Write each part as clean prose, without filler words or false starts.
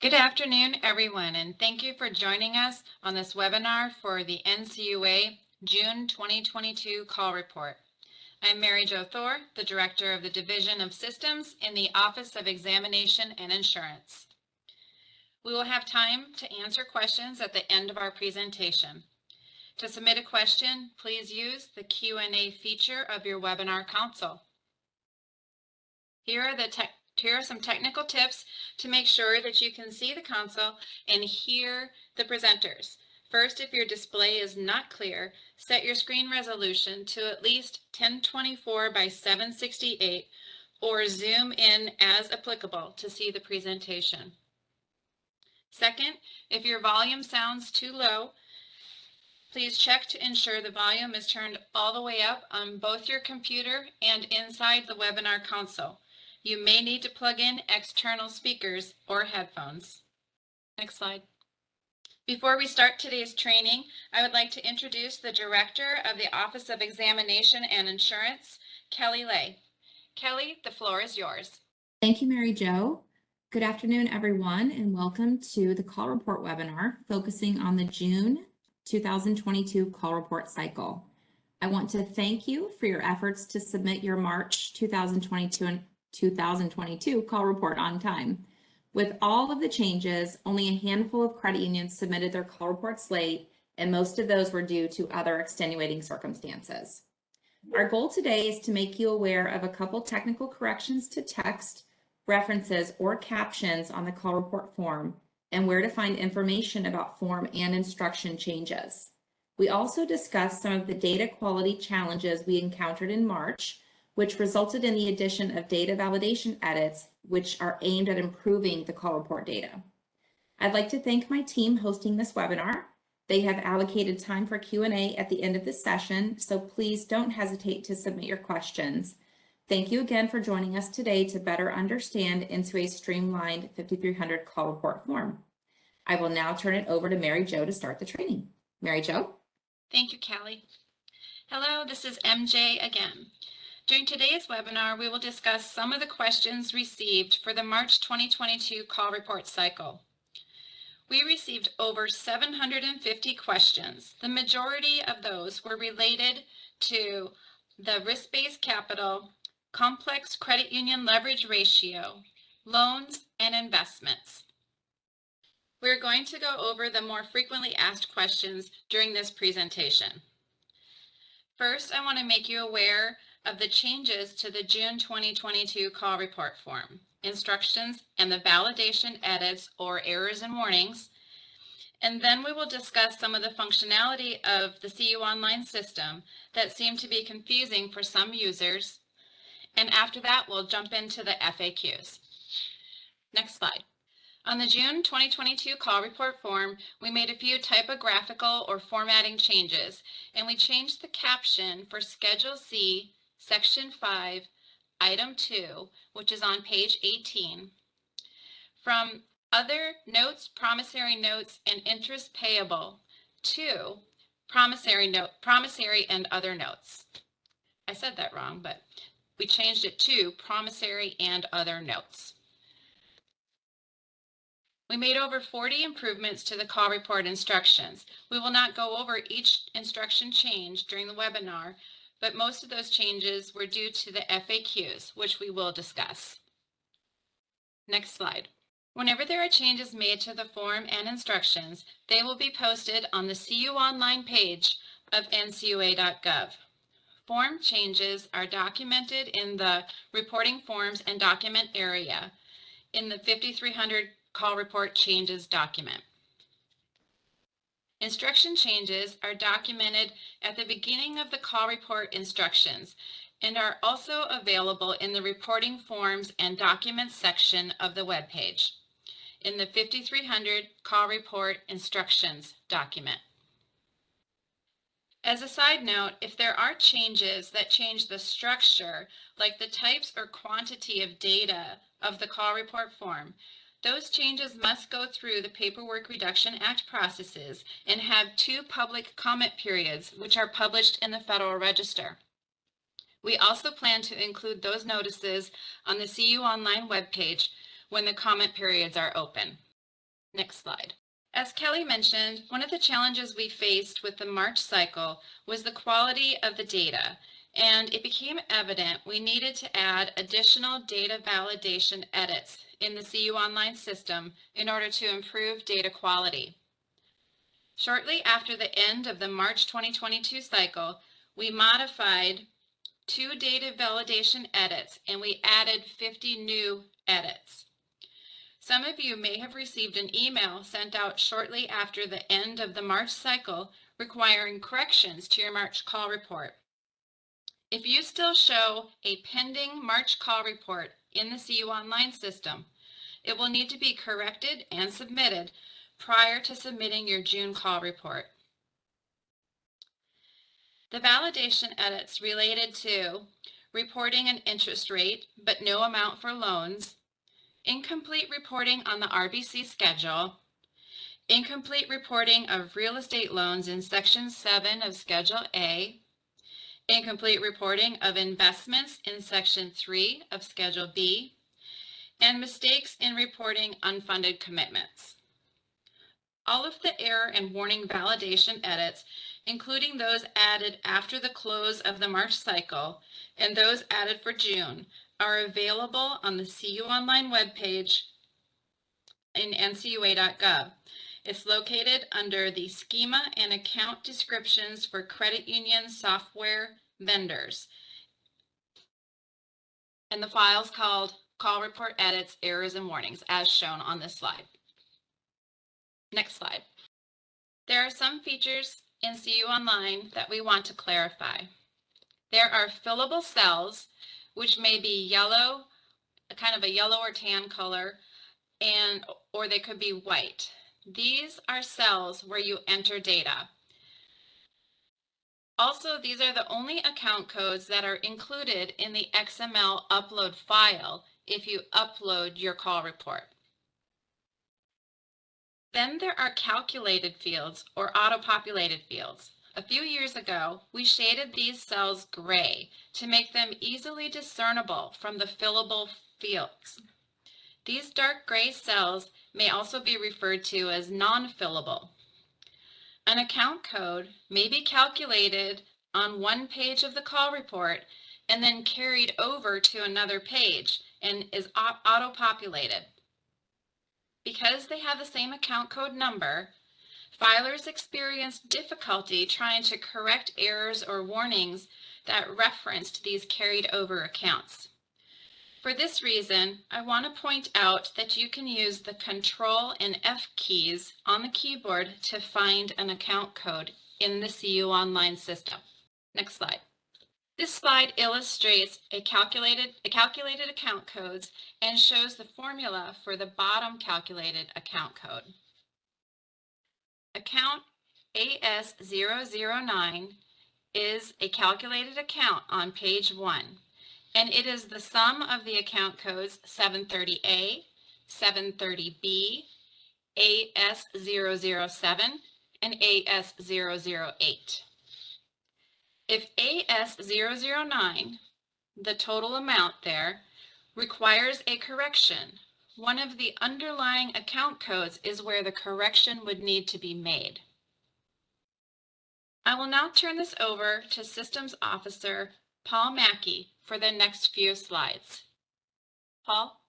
Good afternoon, everyone, and thank you for joining us on this webinar for the NCUA June 2022 call report. I'm Mary Jo Thor, the Director of the Division of Systems in the Office of Examination and Insurance. We will have time to answer questions at the end of our presentation. To submit a question, please use the Q&A feature of your webinar console. Here are some technical tips to make sure that you can see the console and hear the presenters. First, if your display is not clear, set your screen resolution to at least 1024 by 768 or zoom in as applicable to see the presentation. Second, if your volume sounds too low, please check to ensure the volume is turned all the way up on both your computer and inside the webinar console. You may need to plug in external speakers or headphones. Next slide. Before we start today's training, I would like to introduce the Director of the Office of Examination and Insurance, Kelly Lay. Kelly, the floor is yours. Thank you, Mary Jo. Good afternoon, everyone, and welcome to the call report webinar focusing on the June 2022 call report cycle. I want to thank you for your efforts to submit your March 2022 and 2022 call report on time. With all of the changes, only a handful of credit unions submitted their call reports late, and most of those were due to other extenuating circumstances. Our goal today is to make you aware of a couple technical corrections to text, references, or captions on the call report form, and where to find information about form and instruction changes. We also discussed some of the data quality challenges we encountered in March, which resulted in the addition of data validation edits, which are aimed at improving the call report data. I'd like to thank my team hosting this webinar. They have allocated time for Q&A at the end of this session, so please don't hesitate to submit your questions. Thank you again for joining us today to better understand NCUA's streamlined 5300 call report form. I will now turn it over to Mary Jo to start the training. Mary Jo? Thank you, Kelly. Hello, this is MJ again. During today's webinar, we will discuss some of the questions received for the March 2022 call report cycle. We received over 750 questions. The majority of those were related to the risk-based capital, complex credit union leverage ratio, loans, and investments. We're going to go over the more frequently asked questions during this presentation. First, I want to make you aware of the changes to the June 2022 call report form, instructions, and the validation edits or errors and warnings. And then we will discuss some of the functionality of the CU Online system that seem to be confusing for some users. And after that, we'll jump into the FAQs. Next slide. On the June 2022 call report form, we made a few typographical or formatting changes, and we changed the caption for Schedule C, Section 5, Item 2, which is on page 18, from Other Notes, Promissory Notes, and Interest Payable to Promissory and Other Notes. I said that wrong, but we changed it to Promissory and Other Notes. We made over 40 improvements to the call report instructions. We will not go over each instruction change during the webinar, but most of those changes were due to the FAQs, which we will discuss. Next slide. Whenever there are changes made to the form and instructions, they will be posted on the CU Online page of ncua.gov. Form changes are documented in the Reporting Forms and Document area in the 5300 Call Report Changes document. Instruction changes are documented at the beginning of the call report instructions and are also available in the Reporting Forms and Documents section of the web page in the 5300 Call Report Instructions document. As a side note, if there are changes that change the structure, like the types or quantity of data of the call report form, those changes must go through the Paperwork Reduction Act processes and have 2 public comment periods, which are published in the Federal Register. We also plan to include those notices on the CU Online webpage when the comment periods are open. Next slide. As Kelly mentioned, one of the challenges we faced with the March cycle was the quality of the data, and it became evident we needed to add additional data validation edits in the CU Online system in order to improve data quality. Shortly after the end of the March 2022 cycle, we modified 2 data validation edits and we added 50 new edits. Some of you may have received an email sent out shortly after the end of the March cycle requiring corrections to your March call report. If you still show a pending March call report in the CU Online system, it will need to be corrected and submitted prior to submitting your June call report. The validation edits related to reporting an interest rate but no amount for loans, incomplete reporting on the RBC schedule, incomplete reporting of real estate loans in Section 7 of Schedule A, incomplete reporting of investments in Section 3 of Schedule B, and mistakes in reporting unfunded commitments. All of the error and warning validation edits, including those added after the close of the March cycle and those added for June, are available on the CU Online webpage in ncua.gov. It's located under the Schema and Account Descriptions for Credit Union Software Vendors. And the file's called Call Report Edits, Errors, and Warnings, as shown on this slide. Next slide. There are some features in CU Online that we want to clarify. There are fillable cells, which may be yellow, kind of a yellow or tan color, or they could be white. These are cells where you enter data. Also, these are the only account codes that are included in the XML upload file if you upload your call report. Then there are calculated fields or auto-populated fields. A few years ago, we shaded these cells gray to make them easily discernible from the fillable fields. These dark gray cells may also be referred to as non-fillable. An account code may be calculated on one page of the call report and then carried over to another page and is auto-populated. Because they have the same account code number, filers experience difficulty trying to correct errors or warnings that referenced these carried over accounts. For this reason, I want to point out that you can use the Control and F keys on the keyboard to find an account code in the CU Online system. Next slide. This slide illustrates a calculated account codes and shows the formula for the bottom calculated account code. Account AS009 is a calculated account on page 1, and it is the sum of the account codes 730A, 730B, AS007, and AS008. If AS009, the total amount there, requires a correction, one of the underlying account codes is where the correction would need to be made. I will now turn this over to Systems Officer Paul Mackey for the next few slides. Paul?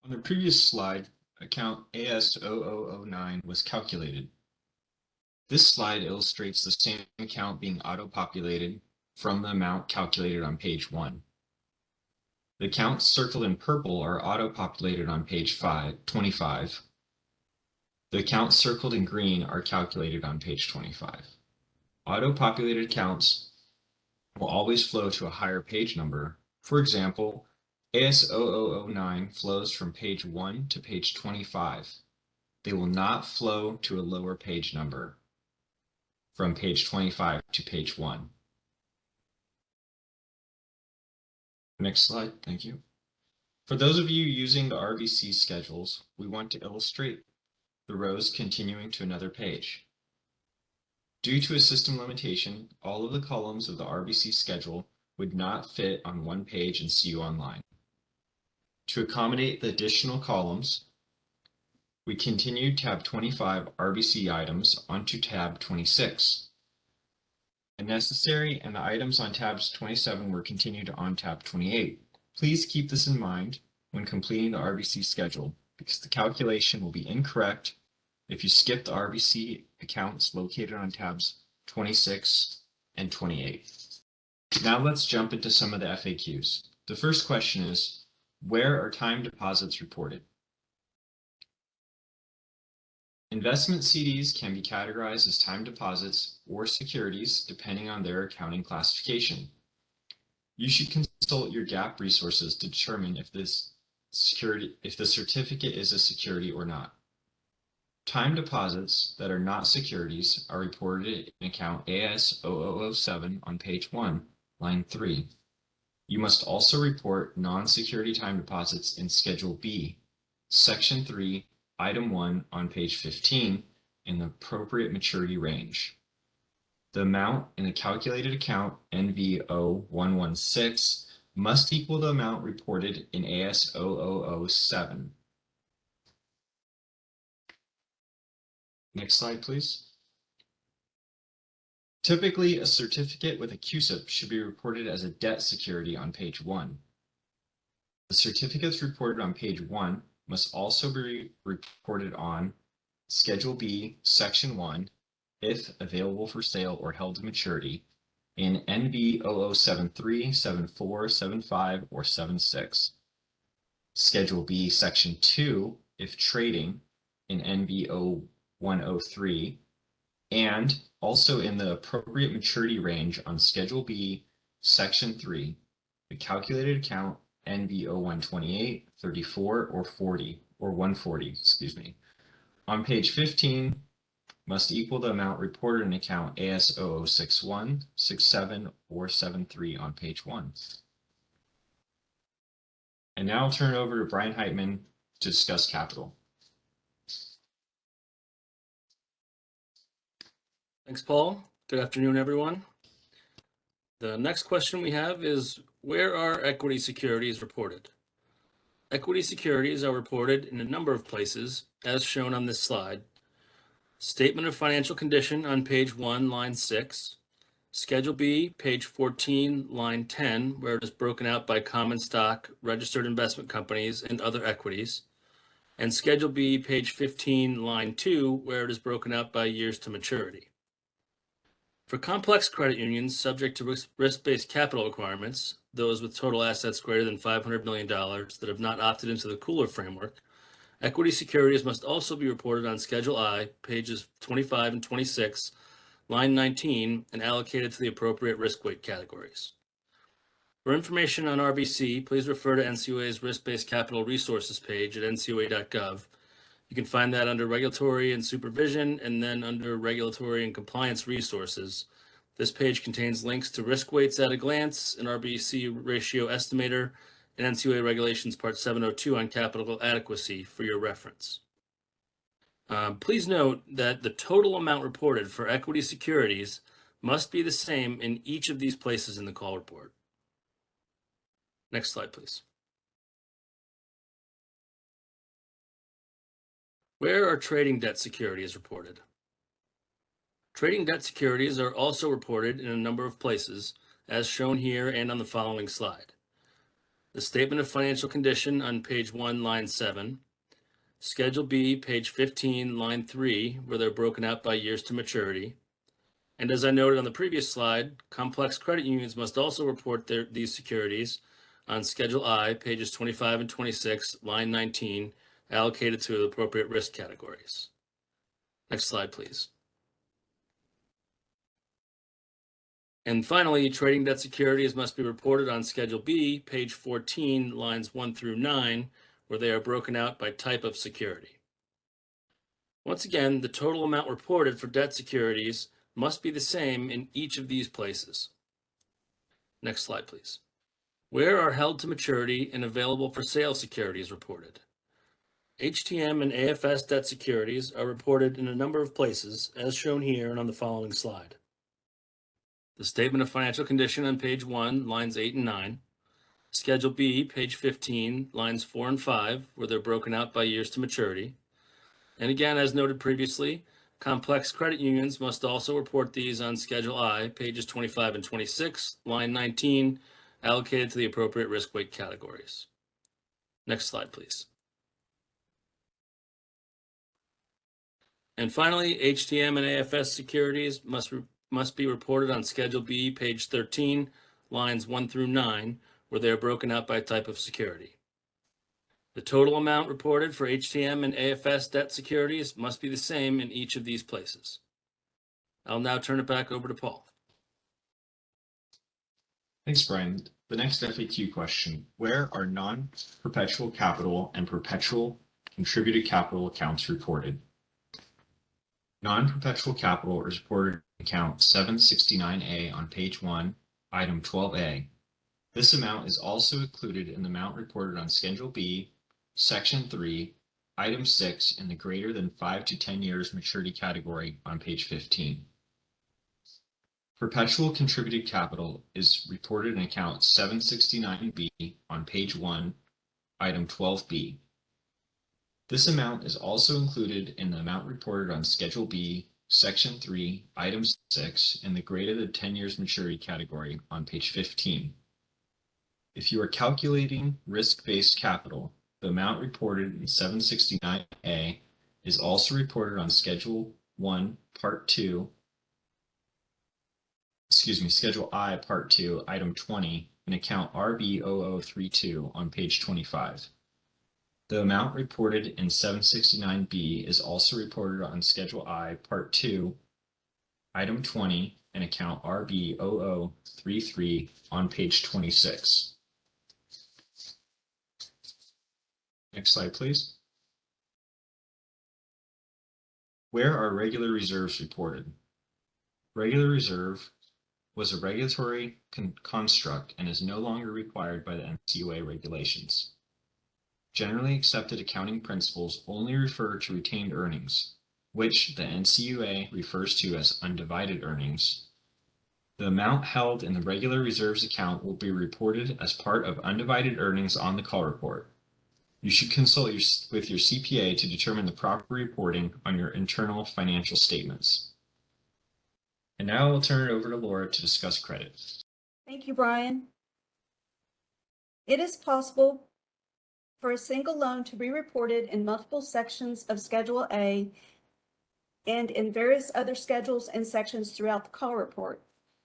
On the previous slide, account AS0009 was calculated. This slide illustrates the same account being auto-populated from the amount calculated on page 1. The accounts circled in purple are auto-populated on page 25. The accounts circled in green are calculated on page 25. Auto-populated accounts will always flow to a higher page number. For example, AS0009 flows from page 1 to page 25. They will not flow to a lower page number from page 25 to page 1. Next slide, thank you. For those of you using the RBC schedules, we want to illustrate the rows continuing to another page. Due to a system limitation, all of the columns of the RBC schedule would not fit on one page in CU Online. To accommodate the additional columns, we continued tab 25 RBC items onto tab 26. The necessary and the items on tabs 27 were continued on tab 28. Please keep this in mind when completing the RBC schedule, because the calculation will be incorrect if you skip the RBC accounts located on tabs 26 and 28. Now let's jump into some of the FAQs. The first question is, where are time deposits reported? Investment CDs can be categorized as time deposits or securities depending on their accounting classification. You should consult your GAAP resources to determine if the certificate is a security or not. Time deposits that are not securities are reported in account AS0007 on page 1, line 3. You must also report non-security time deposits in Schedule B, Section 3, Item 1 on page 15 in the appropriate maturity range. The amount in the calculated account NV0116 must equal the amount reported in AS0007. Next slide, please. Typically, a certificate with a CUSIP should be reported as a debt security on page 1. The certificates reported on page 1 must also be reported on Schedule B, Section 1, if available for sale or held to maturity, in NV0073, 74, 75, or 76. Schedule B, Section 2, if trading, in NV0103, and also in the appropriate maturity range on Schedule B, Section 3, the calculated account NV0128, 34, or 40, or 140, excuse me. On page 15, must equal the amount reported in account AS0061, 67, or 73 on page 1. And now I'll turn it over to Brian Heitman to discuss capital. Thanks, Paul. Good afternoon, everyone. The next question we have is, where are equity securities reported? Equity securities are reported in a number of places, as shown on this slide. Statement of financial condition on page 1, line 6. Schedule B, page 14, line 10, where it is broken out by common stock, registered investment companies, and other equities. And Schedule B, page 15, line 2, where it is broken out by years to maturity. For complex credit unions subject to risk-based capital requirements, those with total assets greater than $500 million that have not opted into the Cooler framework, equity securities must also be reported on Schedule I, pages 25 and 26, line 19, and allocated to the appropriate risk weight categories. For information on RBC, please refer to NCUA's Risk-Based Capital Resources page at ncua.gov. You can find that under Regulatory and Supervision, and then under Regulatory and Compliance Resources. This page contains links to risk weights at a glance, an RBC ratio estimator, and NCUA Regulations Part 702 on capital adequacy for your reference. Please note that the total amount reported for equity securities must be the same in each of these places in the call report. Next slide, please. Where are trading debt securities reported? Trading debt securities are also reported in a number of places, as shown here and on the following slide. The statement of financial condition on page 1, line 7. Schedule B, page 15, line 3, where they're broken out by years to maturity. And as I noted on the previous slide, complex credit unions must also report these securities on Schedule I, pages 25 and 26, line 19, allocated to the appropriate risk categories. Next slide, please. And finally, trading debt securities must be reported on Schedule B, page 14, lines 1 through 9, where they are broken out by type of security. Once again, the total amount reported for debt securities must be the same in each of these places. Next slide, please. Where are held to maturity and available for sale securities reported? HTM and AFS debt securities are reported in a number of places, as shown here and on the following slide. The statement of financial condition on page 1, lines 8 and 9. Schedule B, page 15, lines 4 and 5, where they're broken out by years to maturity. And again, as noted previously, complex credit unions must also report these on Schedule I, pages 25 and 26, line 19, allocated to the appropriate risk weight categories. Next slide, please. And finally, HTM and AFS securities must be reported on Schedule B, page 13, lines 1 through 9, where they are broken out by type of security. The total amount reported for HTM and AFS debt securities must be the same in each of these places. I'll now turn it back over to Paul. Thanks, Brian. The next FAQ question: where are non-perpetual capital and perpetual contributed capital accounts reported? Non-perpetual capital is reported in account 769A on page 1, item 12A. This amount is also included in the amount reported on Schedule B, Section 3, Item 6 in the greater than 5 to 10 years maturity category on page 15. Perpetual contributed capital is reported in account 769B on page 1, item 12B. This amount is also included in the amount reported on Schedule B, Section 3, Item 6 in the greater than 10 years maturity category on page 15. If you are calculating risk-based capital, the amount reported in 769A is also reported on Schedule I, Part 2, Item 20, in account RB0032 on page 25. The amount reported in 769B is also reported on Schedule I, Part 2, Item 20, in account RB0033 on page 26. Next slide, please. Where are regular reserves reported? Regular reserve was a regulatory construct and is no longer required by the NCUA regulations. Generally accepted accounting principles only refer to retained earnings, which the NCUA refers to as undivided earnings. The amount held in the regular reserves account will be reported as part of undivided earnings on the call report. You should consult with your CPA to determine the proper reporting on your internal financial statements. And now I'll turn it over to Laura to discuss credit. Thank you, Brian. It is possible for a single loan to be reported in multiple sections of Schedule A and in various other schedules and sections throughout the call report.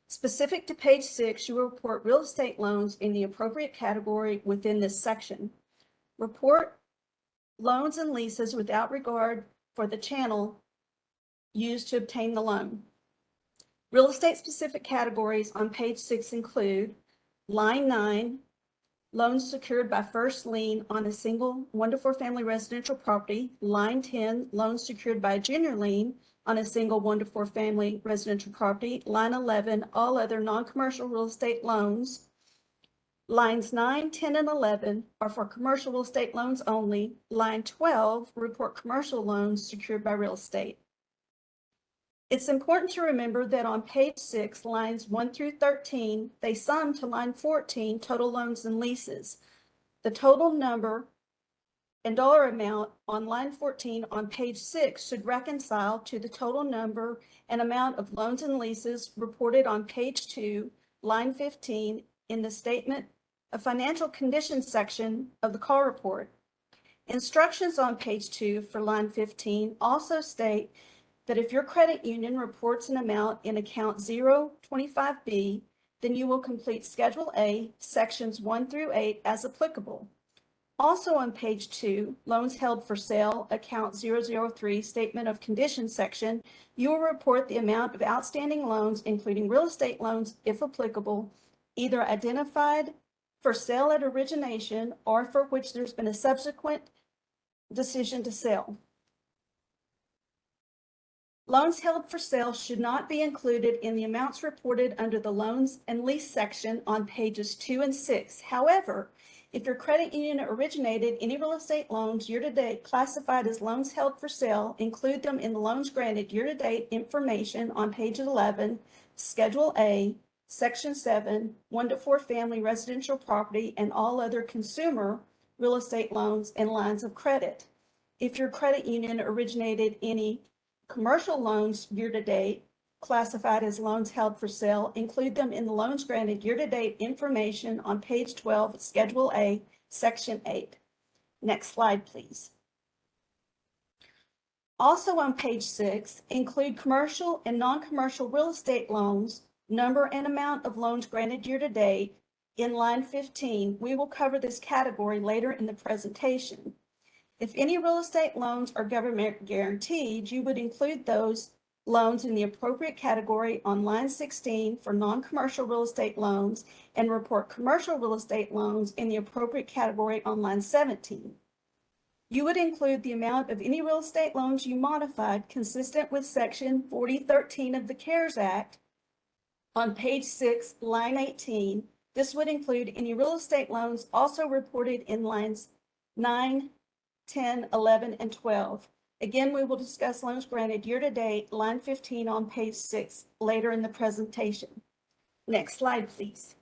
Specific to page 6, you will report real estate loans in the appropriate category within this section. Report loans and leases without regard for the channel used to obtain the loan. Real estate specific categories on page 6 include line 9, loans secured by first lien on a single 1 to 4 family residential property. Line 10, loans secured by a junior lien on a single 1 to 4 family residential property. Line 11, all other non-commercial real estate loans. Lines 9, 10, and 11 are for commercial real estate loans only. Line 12, report commercial loans secured by real estate. It's important to remember that on page 6, lines 1 through 13, they sum to line 14, total loans and leases. The total number and dollar amount on line 14 on page 6 should reconcile to the total number and amount of loans and leases reported on page 2, line 15, in the Statement of Financial Conditions section of the call report. Instructions on page 2 for line 15 also state that if your credit union reports an amount in account 025B, then you will complete Schedule A, sections 1 through 8 as applicable. Also on page 2, loans held for sale, account 003, Statement of Conditions section, you will report the amount of outstanding loans, including real estate loans, if applicable, either identified for sale at origination or for which there's been a subsequent decision to sell. Loans held for sale should not be included in the amounts reported under the loans and lease section on pages 2 and 6. However, if your credit union originated any real estate loans year-to-date classified as loans held for sale, include them in the loans granted year-to-date information on page 11, Schedule A, Section 7, 1 to 4 family residential property and all other consumer real estate loans and lines of credit. If your credit union originated any commercial loans year-to-date classified as loans held for sale, include them in the loans granted year-to-date information on page 12, Schedule A, Section 8. Next slide, please. Also on page 6, include commercial and non-commercial real estate loans, number and amount of loans granted year-to-date in line 15. We will cover this category later in the presentation. If any real estate loans are government guaranteed, you would include those loans in the appropriate category on line 16 for non-commercial real estate loans and report commercial real estate loans in the appropriate category on line 17. You would include the amount of any real estate loans you modified consistent with section 4013 of the CARES Act on page 6, line 18. This would include any real estate loans also reported in lines 9, 10, 11, and 12. Again, we will discuss loans granted year-to-date, line 15 on page 6, later in the presentation. Next slide, please.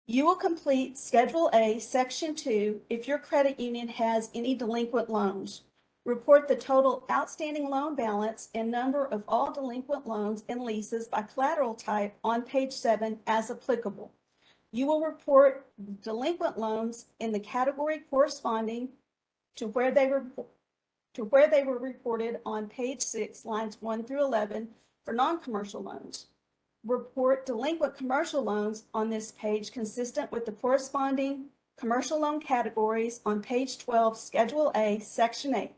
You will complete Schedule A, Section 2 if your credit union has any delinquent loans. Report the total outstanding loan balance and number of all delinquent loans and leases by collateral type on page 7 as applicable. You will report delinquent loans in the category corresponding to where they were reported on page 6, lines 1 through 11 for non-commercial loans. Report delinquent commercial loans on this page consistent with the corresponding commercial loan categories on page 12, Schedule A, Section 8.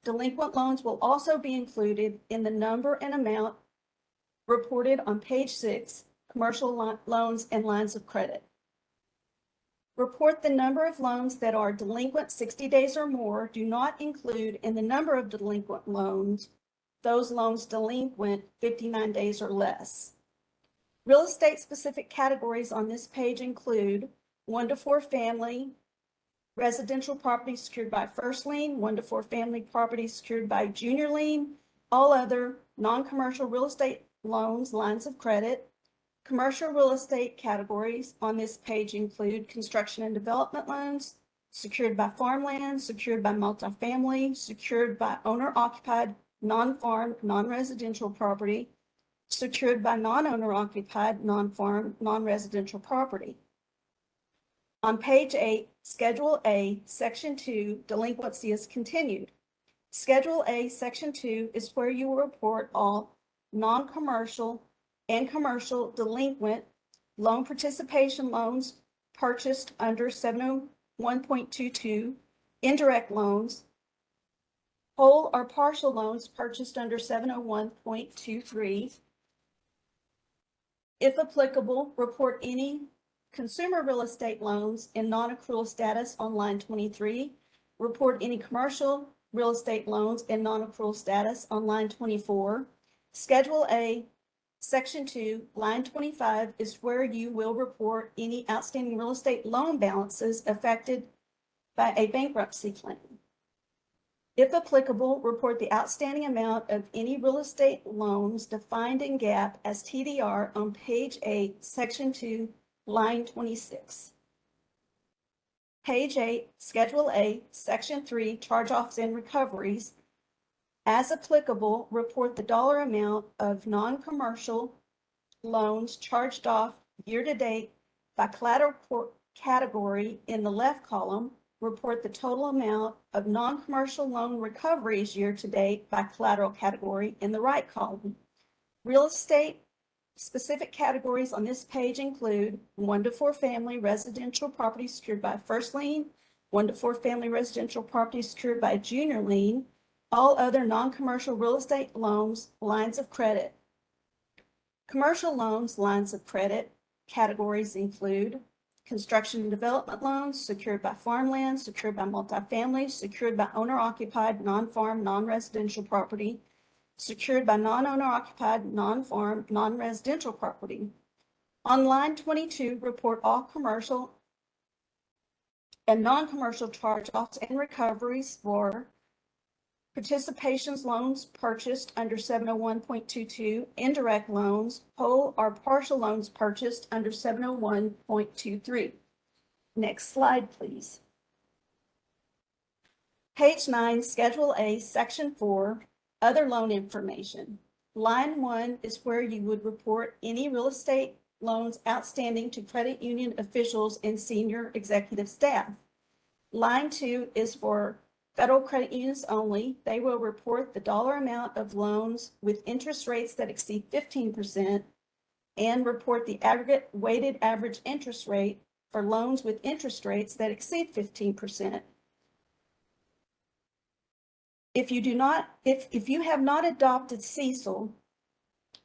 Delinquent loans will also be included in the number and amount reported on page 6, commercial loans and lines of credit. Report the number of loans that are delinquent 60 days or more. Do not include in the number of delinquent loans those loans delinquent 59 days or less. Real estate specific categories on this page include 1 to 4 family residential properties secured by first lien, 1 to 4 family properties secured by junior lien, all other non-commercial real estate loans, lines of credit. Commercial real estate categories on this page include construction and development loans, secured by farmland, secured by multifamily, secured by owner-occupied, non-farm, non-residential property, secured by non-owner occupied, non-farm, non-residential property. On page 8, Schedule A, Section 2, delinquency is continued. Schedule A, Section 2 is where you will report all non-commercial and commercial delinquent loan participation loans purchased under 701.22, indirect loans, whole or partial loans purchased under 701.23. If applicable, report any consumer real estate loans in non-accrual status on line 23. Report any commercial real estate loans in non-accrual status on line 24. Schedule A, Section 2, line 25 is where you will report any outstanding real estate loan balances affected by a bankruptcy claim. If applicable, report the outstanding amount of any real estate loans defined in GAAP as TDR on page 8, Section 2, line 26. Page 8, Schedule A, Section 3, charge-offs and recoveries. As applicable, report the dollar amount of non-commercial loans charged off year-to-date by collateral category in the left column. Report the total amount of non-commercial loan recoveries year-to-date by collateral category in the right column. Real estate specific categories on this page include 1 to 4 family residential properties secured by first lien, 1 to 4 family residential properties secured by junior lien, all other non-commercial real estate loans, lines of credit. Commercial loans, lines of credit categories include construction and development loans secured by farmland, secured by multifamily, secured by owner-occupied, non-farm, non-residential property, secured by non-owner occupied, non-farm, non-residential property. On line 22, report all commercial and non-commercial charge-offs and recoveries for participations loans purchased under 701.22, indirect loans, whole or partial loans purchased under 701.23. Next slide, please. Page 9, Schedule A, Section 4, Other Loan Information. Line 1 is where you would report any real estate loans outstanding to credit union officials and senior executive staff. Line 2 is for federal credit unions only. They will report the dollar amount of loans with interest rates that exceed 15% and report the aggregate weighted average interest rate for loans with interest rates that exceed 15%. If you have not adopted CECL,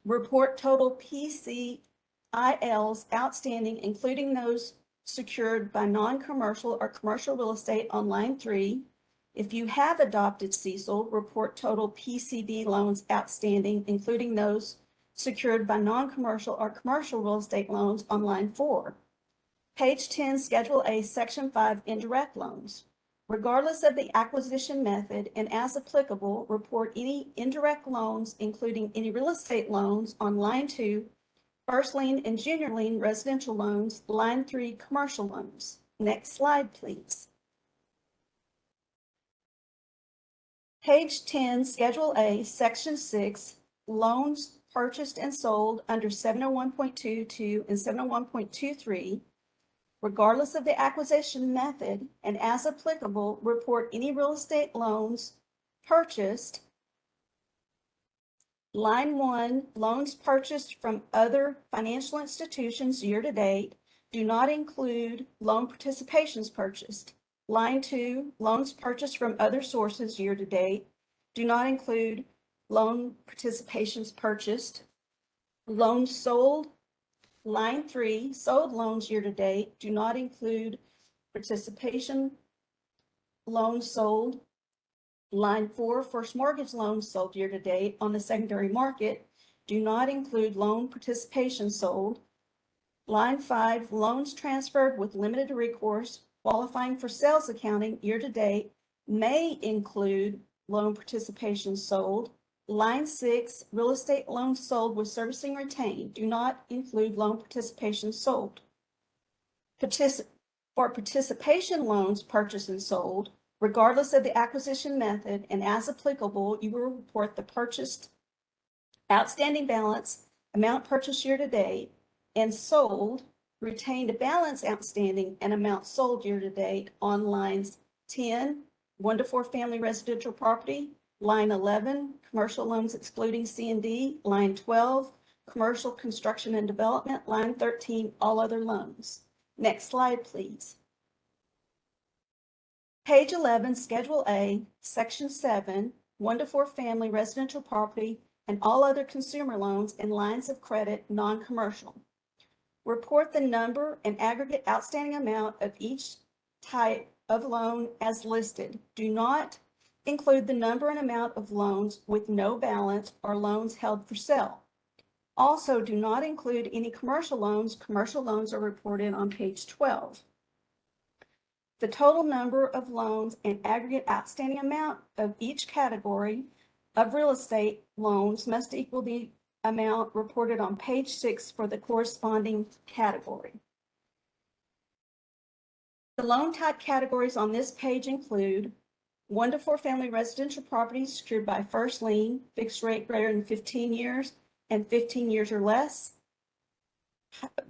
report total PCILs outstanding, including those secured by non-commercial or commercial real estate on line 3. If you have adopted CECL, report total PCD loans outstanding, including those secured by non-commercial or commercial real estate loans on line 4. Page 10, Schedule A, Section 5, Indirect Loans. Regardless of the acquisition method and as applicable, report any indirect loans, including any real estate loans on line 2, first lien and junior lien residential loans, line 3, commercial loans. Next slide, please. Page 10, Schedule A, Section 6, Loans Purchased and Sold under 701.22 and 701.23. Regardless of the acquisition method and as applicable, report any real estate loans purchased. Line 1, loans purchased from other financial institutions year to date do not include loan participations purchased. Line 2, loans purchased from other sources year to date do not include loan participations purchased. Loans sold. Line 3, sold loans year to date do not include participation loans sold. Line 4, first mortgage loans sold year to date on the secondary market do not include loan participation sold. Line 5, loans transferred with limited recourse qualifying for sales accounting year to date may include loan participation sold. Line 6, real estate loans sold with servicing retained do not include loan participation sold. For participation loans purchased and sold, regardless of the acquisition method and as applicable, you will report the purchased outstanding balance, amount purchased year to date, and sold, retained balance outstanding, and amount sold year to date on lines 10, 1 to 4 family residential property, line 11, commercial loans excluding C&D, line 12, commercial construction and development, line 13, all other loans. Next slide, please. Page 11, Schedule A, Section 7, 1 to 4 family residential property and all other consumer loans and lines of credit, non-commercial. Report the number and aggregate outstanding amount of each type of loan as listed. Do not include the number and amount of loans with no balance or loans held for sale. Also, do not include any commercial loans. Commercial loans are reported on page 12. The total number of loans and aggregate outstanding amount of each category of real estate loans must equal the amount reported on page 6 for the corresponding category. The loan type categories on this page include 1 to 4 family residential properties secured by first lien, fixed rate greater than 15 years and 15 years or less.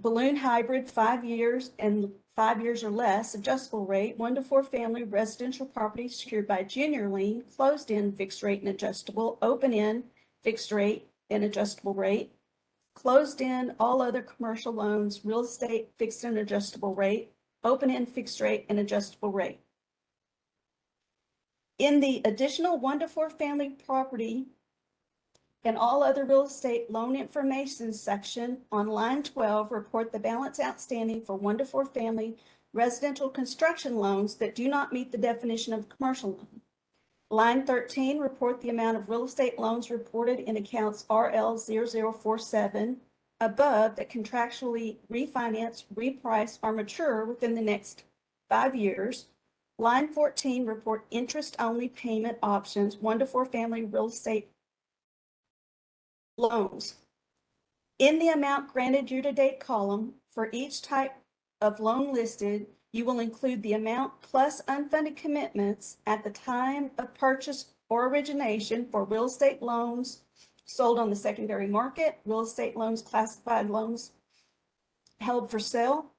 Balloon hybrid, 5 years and 5 years or less, adjustable rate. 1 to 4 family residential properties secured by junior lien, closed end, fixed rate and adjustable, open end, fixed rate and adjustable rate. Closed end, all other commercial loans, real estate, fixed and adjustable rate, open end, fixed rate and adjustable rate. In the additional 1 to 4 family property and all other real estate loan information section on line 12, report the balance outstanding for 1 to 4 family residential construction loans that do not meet the definition of commercial loan. Line 13, report the amount of real estate loans reported in accounts RL0047 above that contractually refinance, reprice, or mature within the next 5 years, Line 14, report interest-only payment options, 1 to 4 family real estate loans. In the amount granted year-to-date column, for each type of loan listed, you will include the amount plus unfunded commitments at the time of purchase or origination for real estate loans sold on the secondary market, real estate loans classified loans held for sale,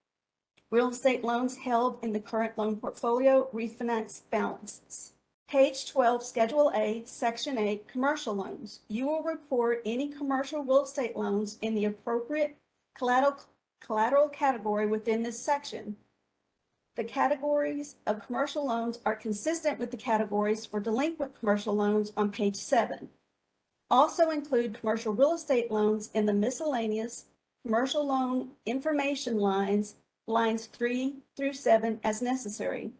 real estate loans held in the current loan portfolio, refinance balances. Page 12, Schedule A, Section 8, Commercial Loans. You will report any commercial real estate loans in the appropriate collateral category within this section. The categories of commercial loans are consistent with the categories for delinquent commercial loans on page 7. Also include commercial real estate loans in the miscellaneous commercial loan information lines 3 through 7 as necessary.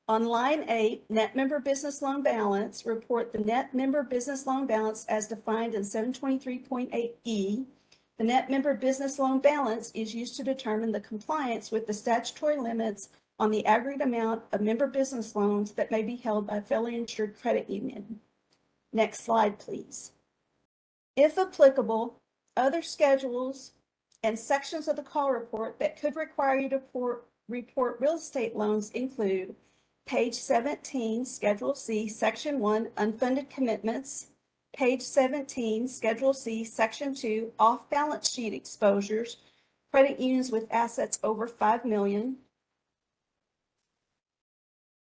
On line 8, net member business loan balance, report the net member business loan balance as defined in 723.8E. The net member business loan balance is used to determine the compliance with the statutory limits on the aggregate amount of member business loans that may be held by a federally insured credit union. Next slide, please. If applicable, other schedules and sections of the call report that could require you to report real estate loans include page 17, Schedule C, Section 1, Unfunded Commitments, page 17, Schedule C, Section 2, Off-Balance Sheet Exposures, credit unions with assets over $5 million.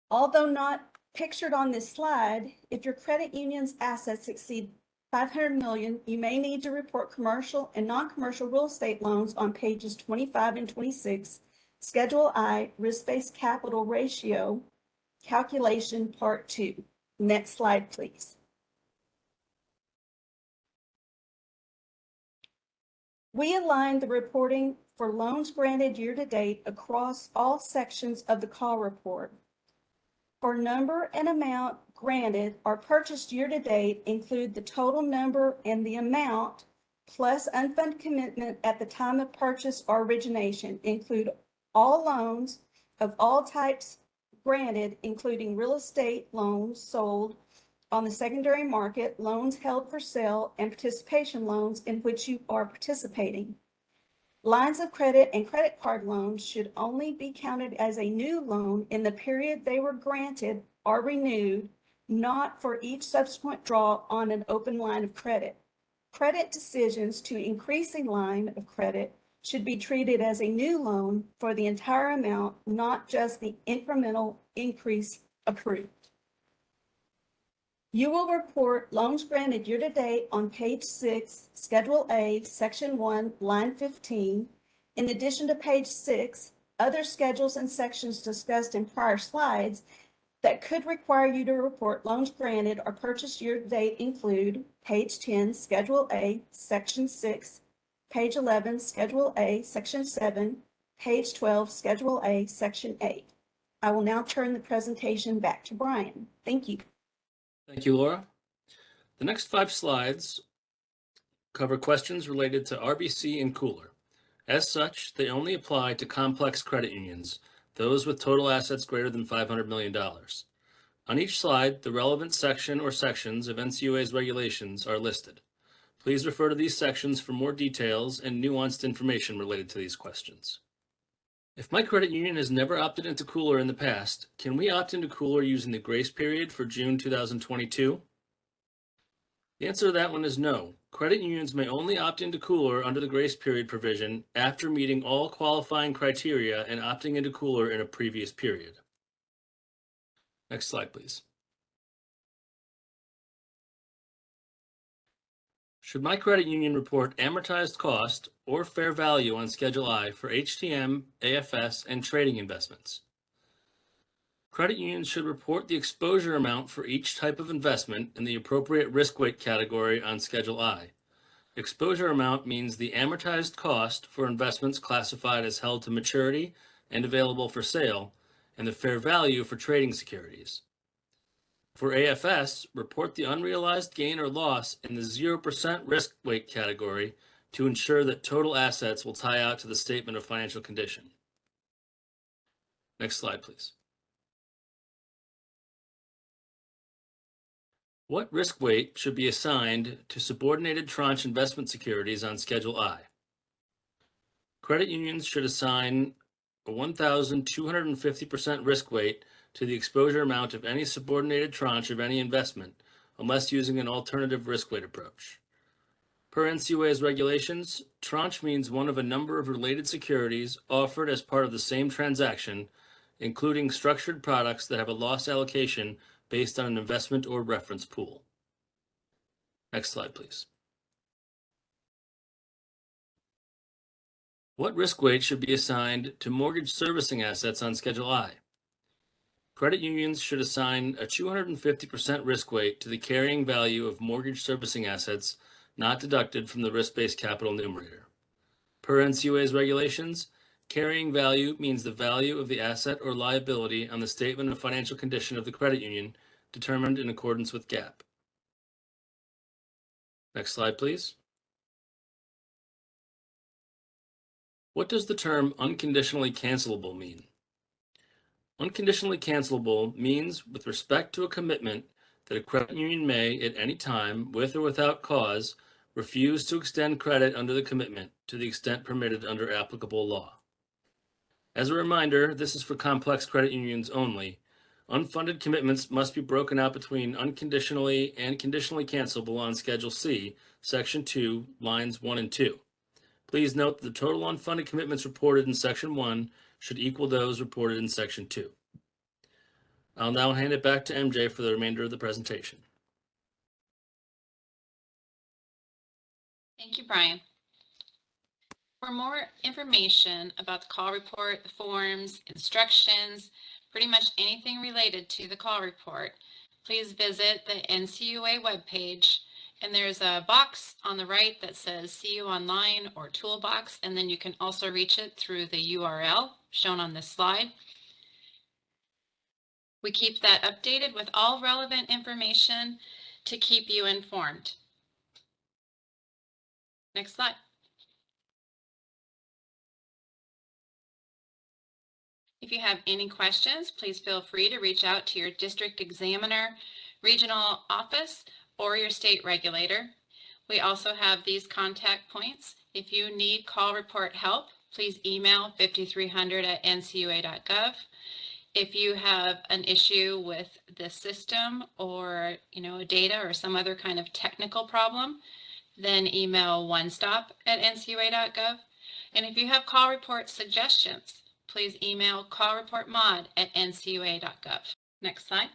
Although not pictured on this slide, if your credit union's assets exceed $500 million, you may need to report commercial and non-commercial real estate loans on pages 25 and 26, Schedule I, Risk-Based Capital Ratio, Calculation, Part 2. Next slide, please. We aligned the reporting for loans granted year-to-date across all sections of the call report. For number and amount granted or purchased year-to-date include the total number and the amount plus unfunded commitment at the time of purchase or origination. Include all loans of all types granted, including real estate loans sold on the secondary market, loans held for sale, and participation loans in which you are participating. Lines of credit and credit card loans should only be counted as a new loan in the period they were granted or renewed, not for each subsequent draw on an open line of credit. Credit decisions to increase a line of credit should be treated as a new loan for the entire amount, not just the incremental increase approved. You will report loans granted year-to-date on page 6, Schedule A, Section 1, line 15. In addition to page 6, other schedules and sections discussed in prior slides that could require you to report loans granted or purchased year-to-date include page 10, Schedule A, Section 6, page 11, Schedule A, Section 7, page 12, Schedule A, Section 8. I will now turn the presentation back to Brian. Thank you. Thank you, Laura. The next 5 slides cover questions related to RBC and Cooler. As such, they only apply to complex credit unions, those with total assets greater than $500 million. On each slide, the relevant section or sections of NCUA's regulations are listed. Please refer to these sections for more details and nuanced information related to these questions. If my credit union has never opted into Cooler in the past, can we opt into Cooler using the grace period for June 2022? The answer to that one is no. Credit unions may only opt into Cooler under the grace period provision after meeting all qualifying criteria and opting into Cooler in a previous period. Next slide, please. Should my credit union report amortized cost or fair value on Schedule I for HTM, AFS, and trading investments? Credit unions should report the exposure amount for each type of investment in the appropriate risk weight category on Schedule I. Exposure amount means the amortized cost for investments classified as held to maturity and available for sale, and the fair value for trading securities. For AFS, report the unrealized gain or loss in the 0% risk weight category to ensure that total assets will tie out to the statement of financial condition. Next slide, please. What risk weight should be assigned to subordinated tranche investment securities on Schedule I? Credit unions should assign a 1,250% risk weight to the exposure amount of any subordinated tranche of any investment, unless using an alternative risk weight approach. Per NCUA's regulations, tranche means one of a number of related securities offered as part of the same transaction, including structured products that have a loss allocation based on an investment or reference pool. Next slide, please. What risk weight should be assigned to mortgage servicing assets on Schedule I? Credit unions should assign a 250% risk weight to the carrying value of mortgage servicing assets not deducted from the risk-based capital numerator. Per NCUA's regulations, carrying value means the value of the asset or liability on the statement of financial condition of the credit union determined in accordance with GAAP. Next slide, please. What does the term unconditionally cancelable mean? Unconditionally cancelable means with respect to a commitment that a credit union may, at any time, with or without cause, refuse to extend credit under the commitment to the extent permitted under applicable law. As a reminder, this is for complex credit unions only. Unfunded commitments must be broken out between unconditionally and conditionally cancelable on Schedule C, Section 2, lines 1 and 2. Please note that the total unfunded commitments reported in Section 1 should equal those reported in Section 2. I'll now hand it back to MJ for the remainder of the presentation. Thank you, Brian. For more information about the call report, the forms, instructions, pretty much anything related to the call report, please visit the NCUA webpage. And there's a box on the right that says See You Online or Toolbox, and then you can also reach it through the URL shown on this slide. We keep that updated with all relevant information to keep you informed. Next slide. If you have any questions, please feel free to reach out to your district examiner, regional office, or your state regulator. We also have these contact points. If you need call report help, please email 5300@ncua.gov. If you have an issue with the system or data or some other kind of technical problem, then email onestop@ncua.gov. And if you have call report suggestions, please email callreportmod@ncua.gov. Next slide.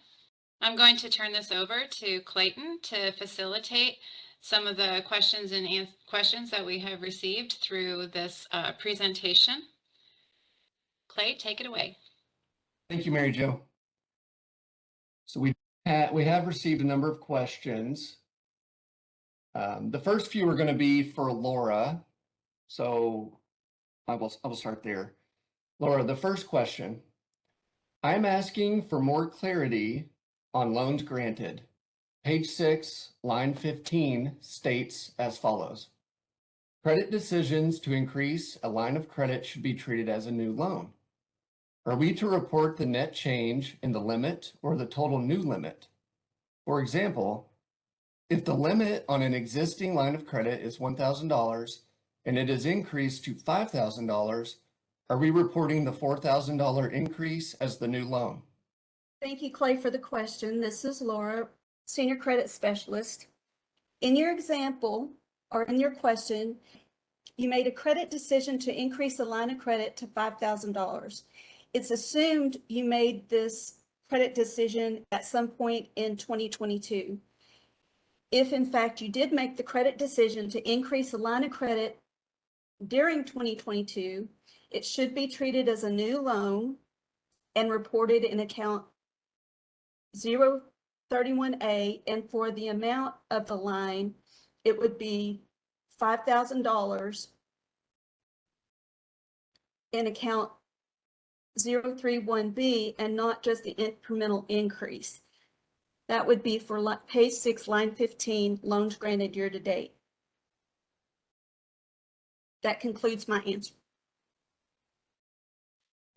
I'm going to turn this over to Clayton to facilitate some of the questions that we have received through this presentation. Clay, take it away. Thank you, Mary Jo. So we have received a number of questions. The first few are going to be for Laura. So I will start there. Laura, the first question. I'm asking for more clarity on loans granted. Page 6, line 15 states as follows. Credit decisions to increase a line of credit should be treated as a new loan. Are we to report the net change in the limit or the total new limit? For example, if the limit on an existing line of credit is $1,000 and it is increased to $5,000, are we reporting the $4,000 increase as the new loan? Thank you, Clay, for the question. This is Laura, Senior Credit Specialist. In your example, or in your question, you made a credit decision to increase the line of credit to $5,000. It's assumed you made this credit decision at some point in 2022. If in fact you did make the credit decision to increase the line of credit during 2022, it should be treated as a new loan and reported in account 031A, and for the amount of the line, it would be $5,000 in account 031B and not just the incremental increase. That would be for page 6, line 15, loans granted year to date. That concludes my answer.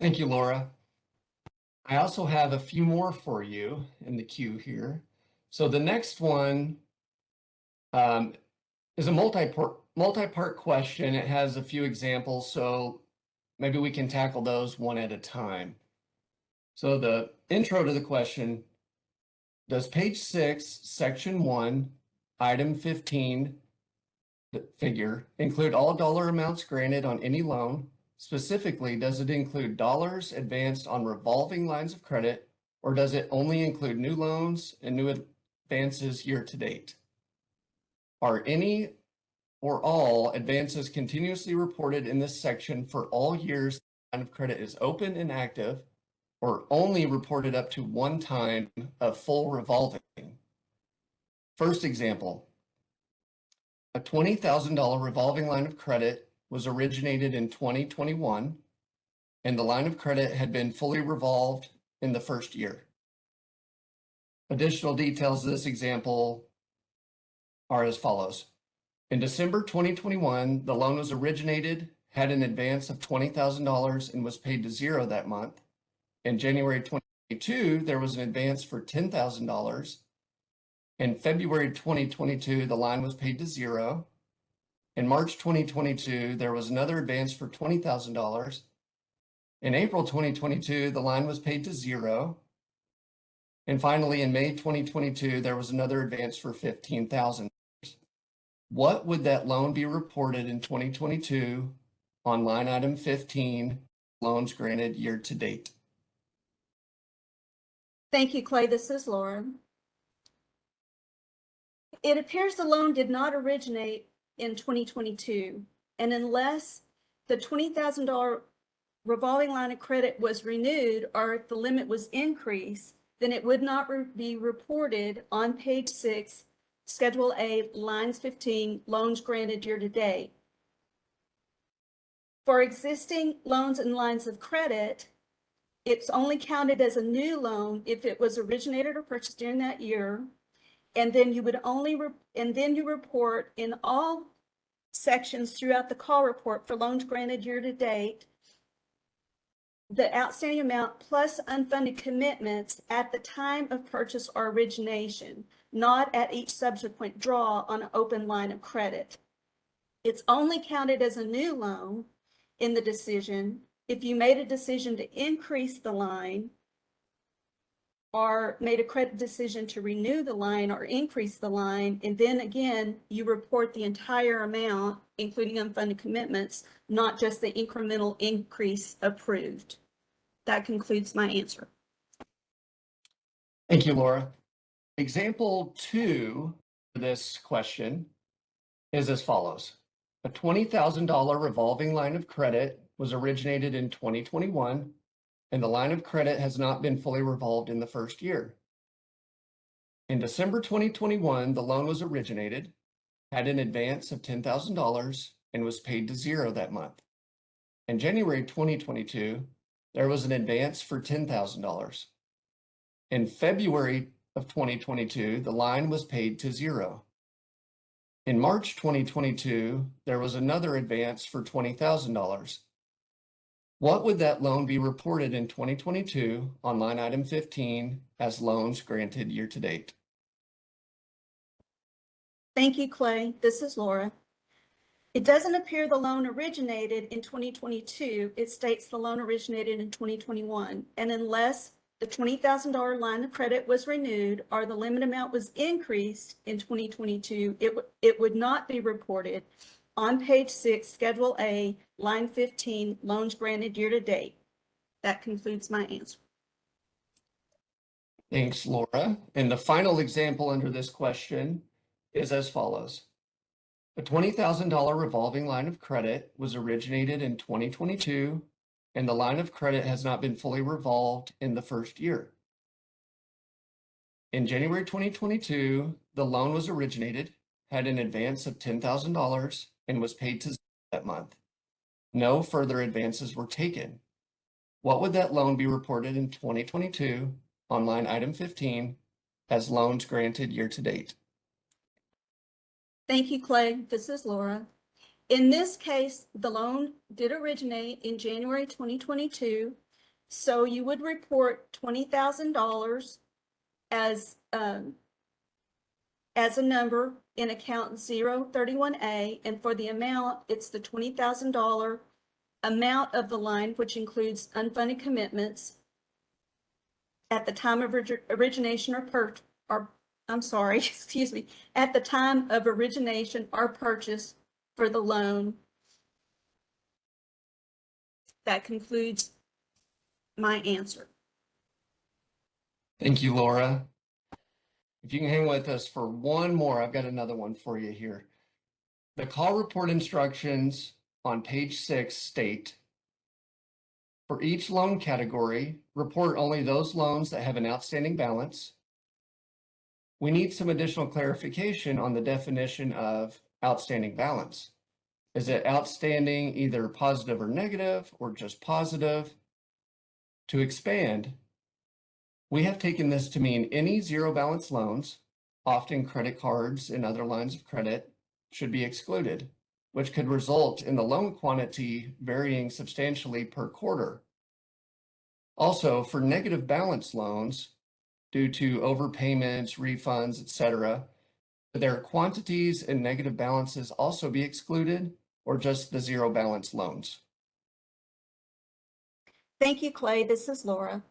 Thank you, Laura. I also have a few more for you in the queue here. So the next one is a multi-part question. It has a few examples, so maybe we can tackle those one at a time. So the intro to the question, does page 6, section 1, item 15, the figure, include all dollar amounts granted on any loan? Specifically, does it include dollars advanced on revolving lines of credit, or does it only include new loans and new advances year to date? Are any or all advances continuously reported in this section for all years the line of credit is open and active, or only reported up to one time of full revolving? First example, a $20,000 revolving line of credit was originated in 2021, and the line of credit had been fully revolved in the first year. Additional details of this example are as follows. In December 2021, the loan was originated, had an advance of $20,000 and was paid to zero that month. In January 2022, there was an advance for $10,000. In February 2022, the line was paid to zero. In March 2022, there was another advance for $20,000. In April 2022, the line was paid to zero. And finally, in May 2022, there was another advance for $15,000. What would that loan be reported in 2022 on line item 15, loans granted year to date? Thank you, Clay. This is Laura. It appears the loan did not originate in 2022, and unless the $20,000 revolving line of credit was renewed or if the limit was increased, then it would not be reported on page 6, Schedule A, lines 15, loans granted year to date. For existing loans and lines of credit, it's only counted as a new loan if it was originated or purchased during that year. And then you would only, you report in all sections throughout the call report for loans granted year to date, the outstanding amount plus unfunded commitments at the time of purchase or origination, not at each subsequent draw on an open line of credit. It's only counted as a new loan in the decision if you made a decision to increase the line or made a credit decision to renew the line or increase the line, and then again, you report the entire amount, including unfunded commitments, not just the incremental increase approved. That concludes my answer. Thank you, Laura. Example 2 for this question is as follows. A $20,000 revolving line of credit was originated in 2021, and the line of credit has not been fully revolved in the first year. In December 2021, the loan was originated, had an advance of $10,000, and was paid to zero that month. In January 2022, there was an advance for $10,000. In February of 2022, the line was paid to zero. In March 2022, there was another advance for $20,000. What would that loan be reported in 2022 on line item 15 as loans granted year to date? Thank you, Clay. This is Laura. It doesn't appear the loan originated in 2022. It states the loan originated in 2021. And unless the $20,000 line of credit was renewed or the limit amount was increased in 2022, it would not be reported on page 6, Schedule A, line 15, loans granted year to date. That concludes my answer. Thanks, Laura. And the final example under this question is as follows. A $20,000 revolving line of credit was originated in 2022, and the line of credit has not been fully revolved in the first year. In January 2022, the loan was originated, had an advance of $10,000, and was paid to zero that month. No further advances were taken. What would that loan be reported in 2022 on line item 15 as loans granted year to date? Thank you, Clay. This is Laura. In this case, the loan did originate in January 2022, so you would report $20,000 as as a number in account 031A, and for the amount, it's the $20,000 amount of the line, which includes unfunded commitments at the time of origination excuse me, at the time of origination or purchase for the loan. That concludes my answer. Thank you, Laura. If you can hang with us for one more, I've got another one for you here. The call report instructions on page 6 state, for each loan category, report only those loans that have an outstanding balance. We need some additional clarification on the definition of outstanding balance. Is it outstanding either positive or negative, or just positive? To expand, we have taken this to mean any zero balance loans, often credit cards and other lines of credit, should be excluded, which could result in the loan quantity varying substantially per quarter. Also, for negative balance loans, due to overpayments, refunds, etc., their quantities and negative balances also be excluded, or just the zero balance loans? Thank you, Clay. This is Laura.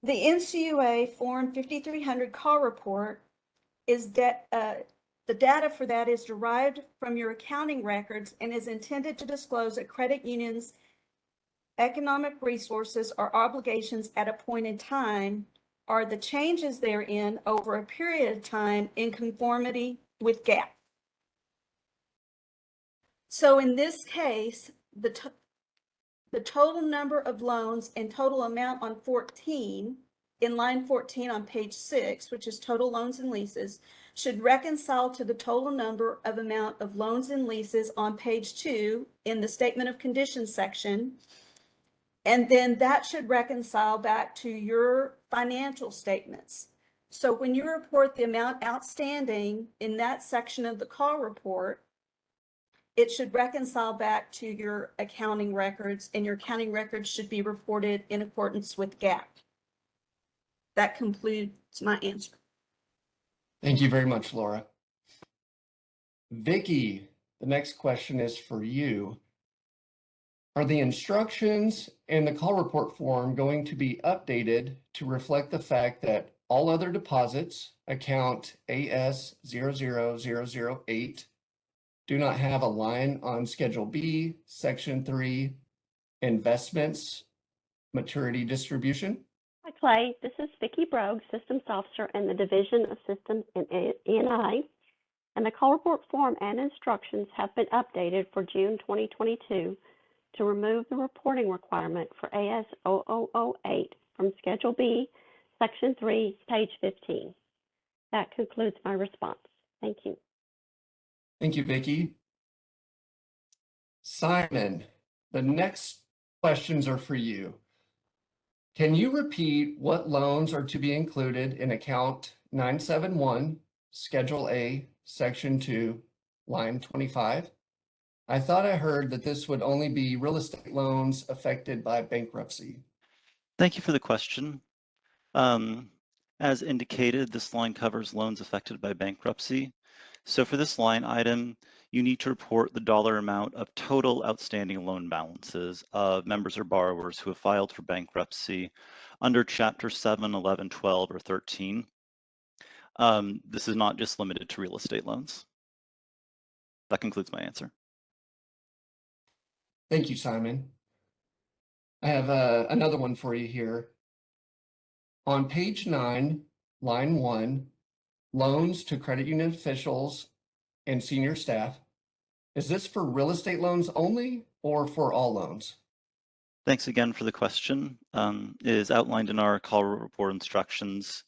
The NCUA Form 5300 call report is the data for that is derived from your accounting records and is intended to disclose a credit union's economic resources or obligations at a point in time, or the changes therein over a period of time in conformity with GAAP. So in this case, the total number of loans and total amount on 14, in line 14 on page 6, which is total loans and leases, should reconcile to the total number of amount of loans and leases on page 2 in the statement of conditions section. And then that should reconcile back to your financial statements. So when you report the amount outstanding in that section of the call report, it should reconcile back to your accounting records, and your accounting records should be reported in accordance with GAAP. That concludes my answer. Thank you very much, Laura. Vicky, the next question is for you. Are the instructions and the call report form going to be updated to reflect the fact that all other deposits, account AS00008, do not have a line on Schedule B, Section 3, Investments, Maturity Distribution? Hi, Clay. This is Vicki Brogue, Systems Officer in the Division of Systems in E&I. And the call report form and instructions have been updated for June 2022 to remove the reporting requirement for AS0008 from Schedule B, Section 3, page 15. That concludes my response. Thank you. Thank you, Vicki. Simon, the next questions are for you. Can you repeat what loans are to be included in account 971, Schedule A, Section 2, line 25? I thought I heard that this would only be real estate loans affected by bankruptcy. Thank you for the question. As indicated, this line covers loans affected by bankruptcy. So for this line item, you need to report the dollar amount of total outstanding loan balances of members or borrowers who have filed for bankruptcy under Chapter 7, 11, 12, or 13. This is not just limited to real estate loans. That concludes my answer. Thank you, Simon. I have another one for you here. On page 9, line 1, loans to credit union officials and senior staff. Is this for real estate loans only or for all loans? Thanks again for the question. It is outlined in our call report instructions.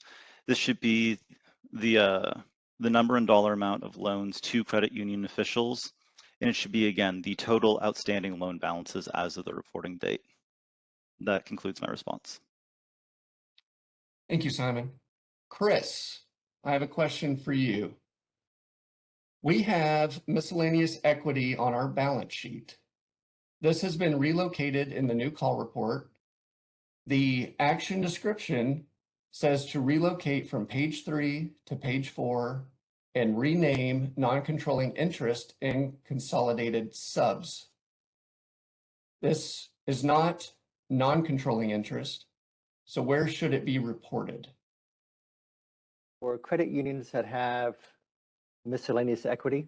This should be the number and dollar amount of loans to credit union officials, and it should be, again, the total outstanding loan balances as of the reporting date. That concludes my response. Thank you, Simon. Chris, I have a question for you. We have miscellaneous equity on our balance sheet. This has been relocated in the new call report. The action description says to relocate from page 3 to page 4 and rename non-controlling interest in consolidated subs. This is not non-controlling interest, so where should it be reported? For credit unions that have miscellaneous equity,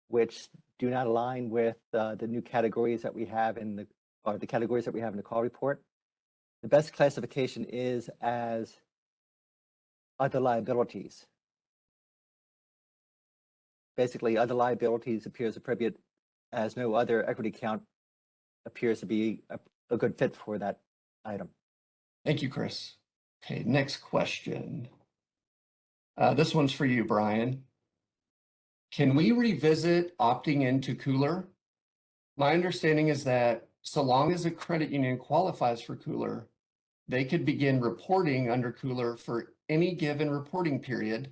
which do not align with the new categories that we have in the categories that we have in the call report, the best classification is as other liabilities. Basically, other liabilities appears appropriate as no other equity account appears to be a good fit for that item. Thank you, Chris. Okay, next question. This one's for you, Brian. Can we revisit opting into Cooler? My understanding is that so long as a credit union qualifies for Cooler, they could begin reporting under Cooler for any given reporting period,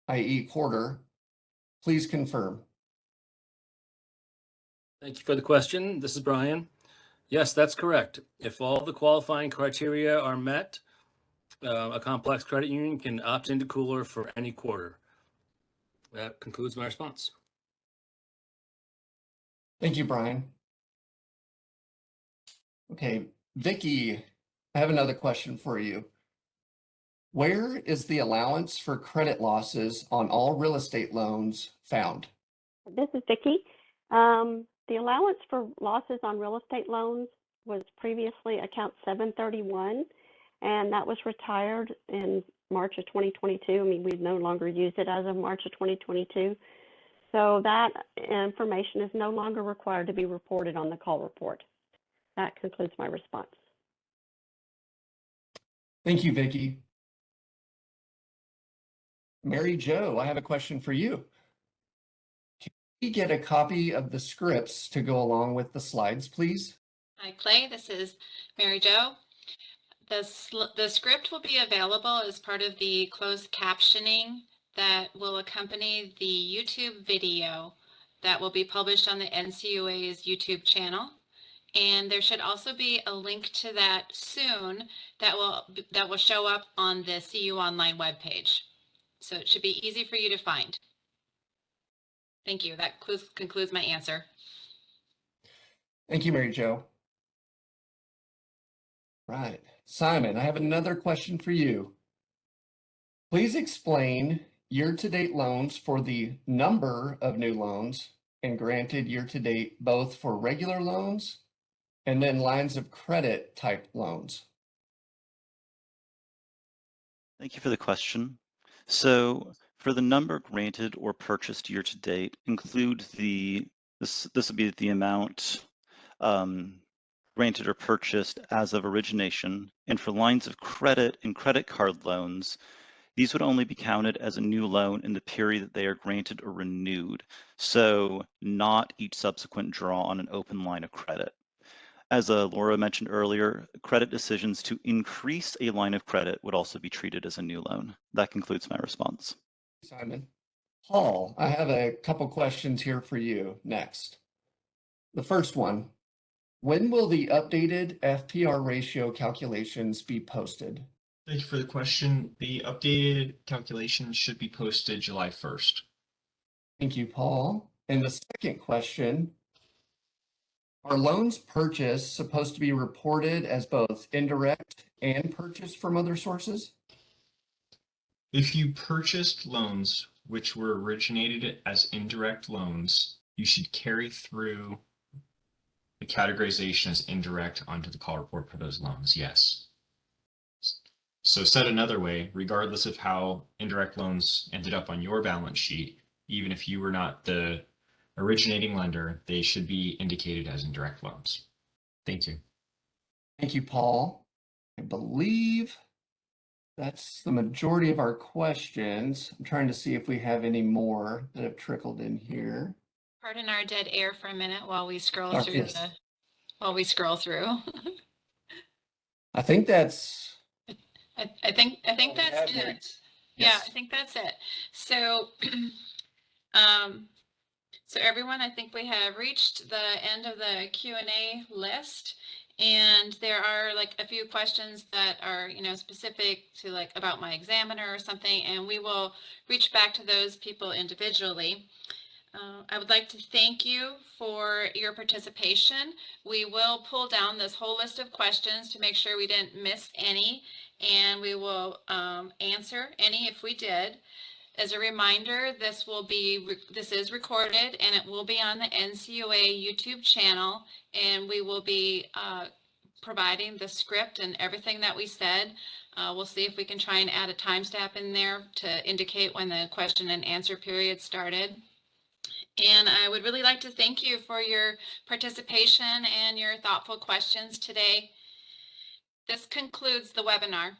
i.e. quarter. Please confirm. Thank you for the question. This is Brian. Yes, that's correct. If all the qualifying criteria are met, a complex credit union can opt into Cooler for any quarter. That concludes my response. Thank you, Brian. Okay, Vicky, I have another question for you. Where is the allowance for credit losses on all real estate loans found? This is Vicki. The allowance for losses on real estate loans was previously account 731, and that was retired in March of 2022. I mean, we no longer use it as of March of 2022. So that information is no longer required to be reported on the call report. That concludes my response. Thank you, Vicky. Mary Jo, I have a question for you. Can we get a copy of the scripts to go along with the slides, please? Hi, Clay. This is Mary Jo. The script will be available as part of the closed captioning that will accompany the YouTube video that will be published on the NCUA's YouTube channel. And there should also be a link to that soon that will show up on the CU Online webpage. So it should be easy for you to find. Thank you. That concludes my answer. Thank you, Mary Jo. Right. Simon, I have another question for you. Please explain year-to-date loans for the number of new loans and granted year-to-date both for regular loans and then lines of credit type loans. Thank you for the question. So for the number granted or purchased year to date, include this would be the amount granted or purchased as of origination. And for lines of credit and credit card loans, these would only be counted as a new loan in the period that they are granted or renewed. So not each subsequent draw on an open line of credit. As Laura mentioned earlier, credit decisions to increase a line of credit would also be treated as a new loan. That concludes my response. Simon. Paul, I have a couple questions here for you next. The first one, when will the updated FPR ratio calculations be posted? Thank you for the question. The updated calculation should be posted July 1st. Thank you, Paul. And the second question, are loans purchased supposed to be reported as both indirect and purchased from other sources? If you purchased loans which were originated as indirect loans, you should carry through the categorization as indirect onto the call report for those loans, yes. So said another way, regardless of how indirect loans ended up on your balance sheet, even if you were not the originating lender, they should be indicated as indirect loans. Thank you. Thank you, Paul. I believe that's the majority of our questions. I'm trying to see if we have any more that have trickled in here. Pardon our dead air for a minute while we scroll Oh, through yes. I think that's I think all we that's have it. here. Yeah, Yes. I think that's it. So, so everyone, I think we have reached the end of the Q&A list, And there are like a few questions that are, specific to like about my examiner or something, and we will reach back to those people individually. I would like to thank you for your participation. We will pull down this whole list of questions to make sure we didn't miss any, and we will answer any if we did. As a reminder, this is recorded and it will be on the NCUA YouTube channel, and we will be providing the script and everything that we said. We'll see if we can try and add a timestamp in there to indicate when the question and answer period started. And I would really like to thank you for your participation and your thoughtful questions today. This concludes the webinar.